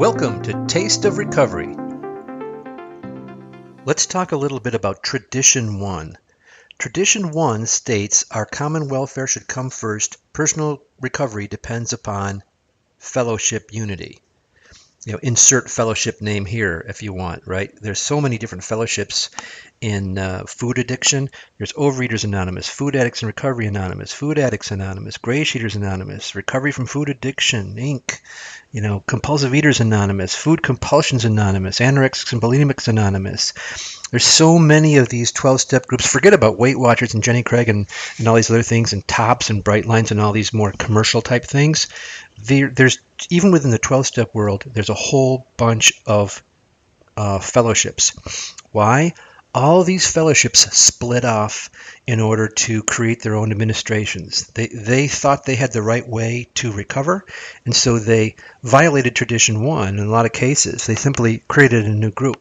Welcome to Taste of Recovery. Let's talk a little bit about Tradition 1. Tradition 1 states our common welfare should come first. Personal recovery depends upon fellowship unity. Insert fellowship name here if you want, right? There's so many different fellowships in food addiction. There's Overeaters Anonymous, Food Addicts in Recovery Anonymous, Food Addicts Anonymous, Gray Sheeters Anonymous, Recovery from Food Addiction, Inc., Compulsive Eaters Anonymous, Food Compulsions Anonymous, Anorexics and Bulimics Anonymous. There's so many of these 12-step groups. Forget about Weight Watchers and Jenny Craig and all these other things, and Tops and Bright Lines and all these more commercial type things. There's even within the 12-step world, there's a whole bunch of fellowships. Why? All these fellowships split off in order to create their own administrations. They thought they had the right way to recover, and so they violated Tradition 1 in a lot of cases. They simply created a new group.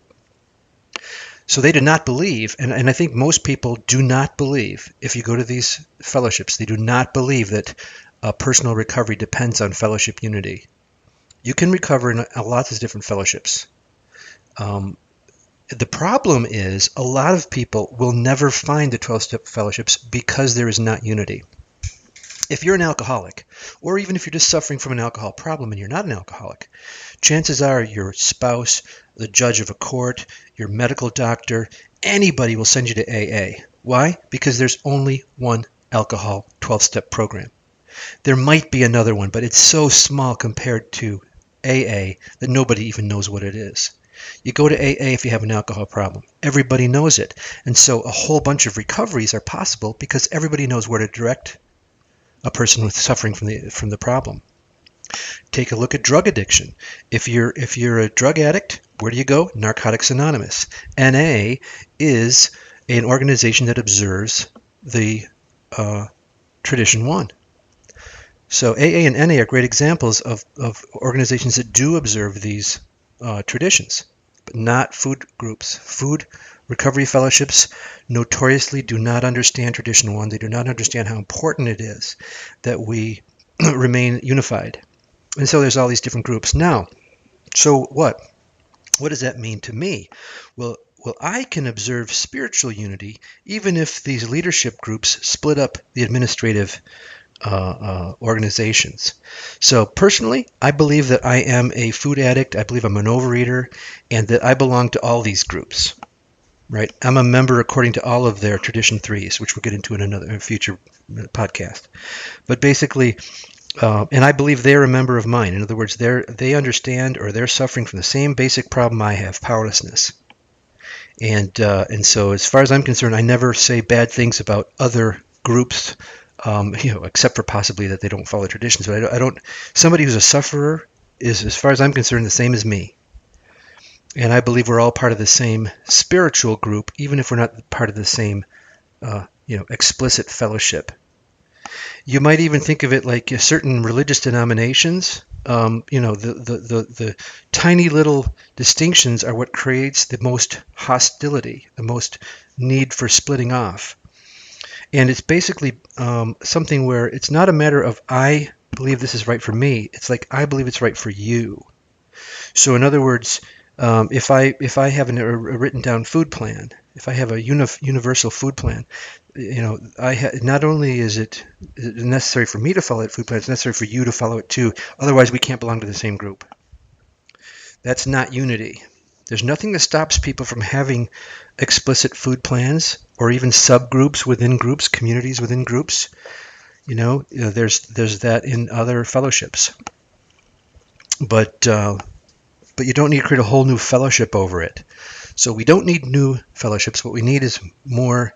So they did not believe, and I think most people do not believe, if you go to these fellowships, they do not believe that personal recovery depends on fellowship unity. You can recover in lots of different fellowships. The problem is a lot of people will never find the 12-step fellowships because there is not unity. If you're an alcoholic, or even if you're just suffering from an alcohol problem and you're not an alcoholic, chances are your spouse, the judge of a court, your medical doctor, anybody will send you to AA. Why? Because there's only one alcohol 12-step program. There might be another one, but it's so small compared to AA that nobody even knows what it is. You go to AA if you have an alcohol problem. Everybody knows it. And so a whole bunch of recoveries are possible because everybody knows where to direct a person with suffering from the problem. Take a look at drug addiction. If you're a drug addict, where do you go? Narcotics Anonymous. NA is an organization that observes the Tradition 1. So AA and NA are great examples of organizations that do observe these traditions, but not food groups. Food recovery fellowships notoriously do not understand Tradition 1. They do not understand how important it is that we remain unified. And so there's all these different groups. Now, so what? What does that mean to me? Well, I can observe spiritual unity even if these leadership groups split up the administrative organizations. So personally, I believe that I am a food addict. I believe I'm an overeater, and that I belong to all these groups. Right? I'm a member according to all of their Tradition 3s, which we'll get into in a future podcast. But basically, and I believe they're a member of mine. In other words, they understand, or they're suffering from the same basic problem I have, powerlessness. And so as far as I'm concerned, I never say bad things about other groups, except for possibly that they don't follow traditions. But I don't. Somebody who's a sufferer is, as far as I'm concerned, the same as me. And I believe we're all part of the same spiritual group, even if we're not part of the same, explicit fellowship. You might even think of it like certain religious denominations. The tiny little distinctions are what creates the most hostility, the most need for splitting off. And it's basically something where it's not a matter of I believe this is right for me. It's like I believe it's right for you. So in other words, if I have a written down food plan, if I have a universal food plan, not only is it necessary for me to follow that food plan, it's necessary for you to follow it too. Otherwise, we can't belong to the same group. That's not unity. There's nothing that stops people from having explicit food plans or even subgroups within groups, communities within groups. There's that in other fellowships. But you don't need to create a whole new fellowship over it. So we don't need new fellowships. What we need is more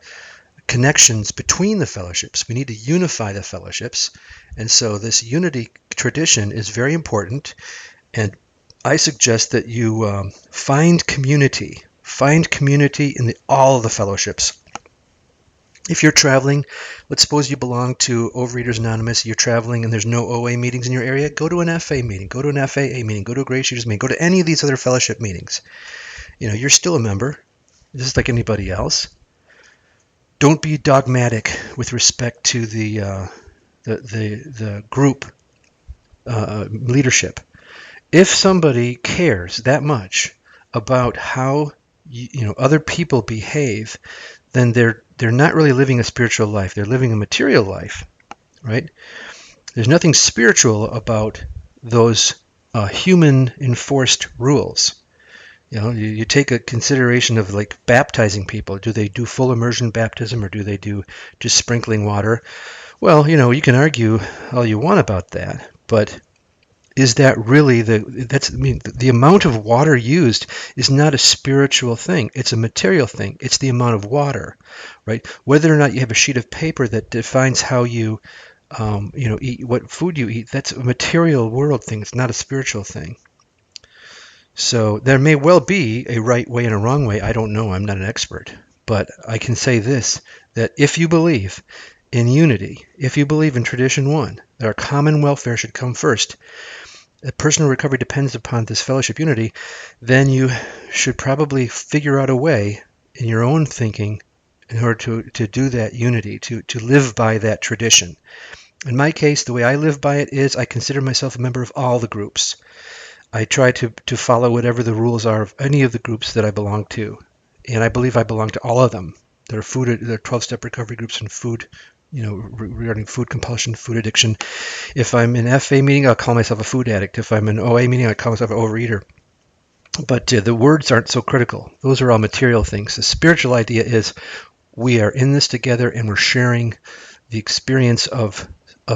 connections between the fellowships. We need to unify the fellowships. And so this unity tradition is very important. And I suggest that you find community in all of the fellowships. If you're traveling, let's suppose you belong to Overeaters Anonymous, you're traveling and there's no OA meetings in your area, go to an FA meeting, go to an FAA meeting, go to a Gray Sheeters meeting, go to any of these other fellowship meetings. You're still a member, just like anybody else. Don't be dogmatic with respect to the group leadership. if somebody cares that much about how other people behave, then they're not really living a spiritual life. They're living a material life, right? There's nothing spiritual about those human enforced rules. You take a consideration of like baptizing people. Do they do full immersion baptism or do they do just sprinkling water? Well, you can argue all you want about that, but is that really the amount of water used is not a spiritual thing. It's a material thing. It's the amount of water, right? Whether or not you have a sheet of paper that defines how you eat, what food you eat, that's a material world thing. It's not a spiritual thing. So there may well be a right way and a wrong way. I don't know. I'm not an expert. But I can say this, that if you believe in unity, if you believe in tradition one, that our common welfare should come first, that personal recovery depends upon this fellowship unity, then you should probably figure out a way in your own thinking in order to do that unity, to live by that tradition. In my case, the way I live by it is I consider myself a member of all the groups. I try to follow whatever the rules are of any of the groups that I belong to. And I believe I belong to all of them. There are 12-step recovery groups and food, regarding food compulsion, food addiction. If I'm in FA meeting, I'll call myself a food addict. If I'm in OA meeting, I call myself an overeater. But the words aren't so critical. Those are all material things. The spiritual idea is we are in this together and we're sharing the experience of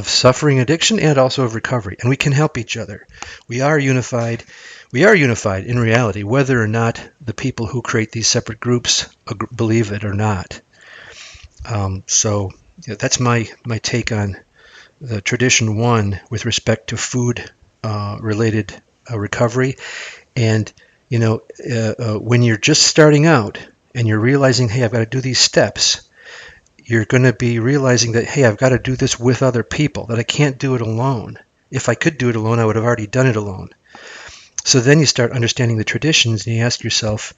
suffering addiction and also of recovery. And we can help each other. We are unified. We are unified in reality, whether or not the people who create these separate groups believe it or not. So that's my take on the tradition one with respect to food related recovery. And when you're just starting out and you're realizing, hey, I've got to do these steps, you're going to be realizing that, hey, I've got to do this with other people, that I can't do it alone. If I could do it alone, I would have already done it alone. So then you start understanding the traditions and you ask yourself,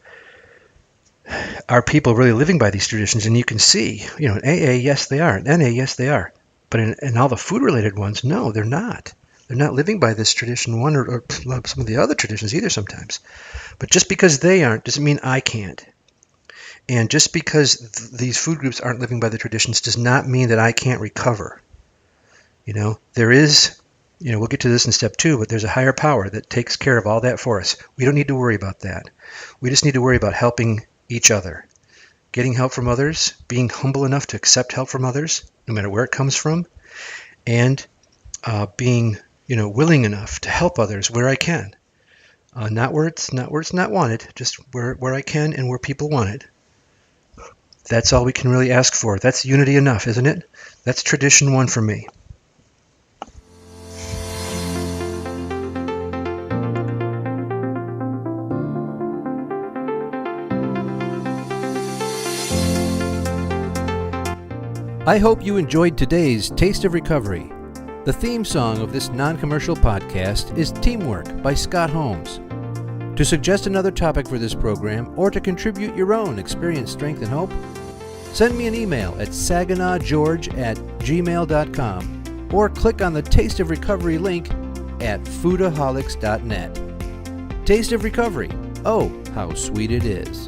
are people really living by these traditions? And you can see, in AA, yes, they are. In NA, yes, they are. But in all the food-related ones, no, they're not. They're not living by this tradition one or some of the other traditions either sometimes. But just because they aren't doesn't mean I can't. And just because these food groups aren't living by the traditions does not mean that I can't recover. There is, we'll get to this in step 2, but there's a higher power that takes care of all that for us. We don't need to worry about that. We just need to worry about helping each other, getting help from others, being humble enough to accept help from others, no matter where it comes from, and being, willing enough to help others where I can. Not where it's not wanted, just where I can and where people want it. That's all we can really ask for. That's unity enough, isn't it? That's tradition one for me. I hope you enjoyed today's Taste of Recovery. The theme song of this non-commercial podcast is Teamwork by Scott Holmes. To suggest another topic for this program or to contribute your own experience, strength, and hope, send me an email at saginawgeorge@gmail.com or click on the Taste of Recovery link at foodaholics.net. Taste of Recovery. Oh, how sweet it is.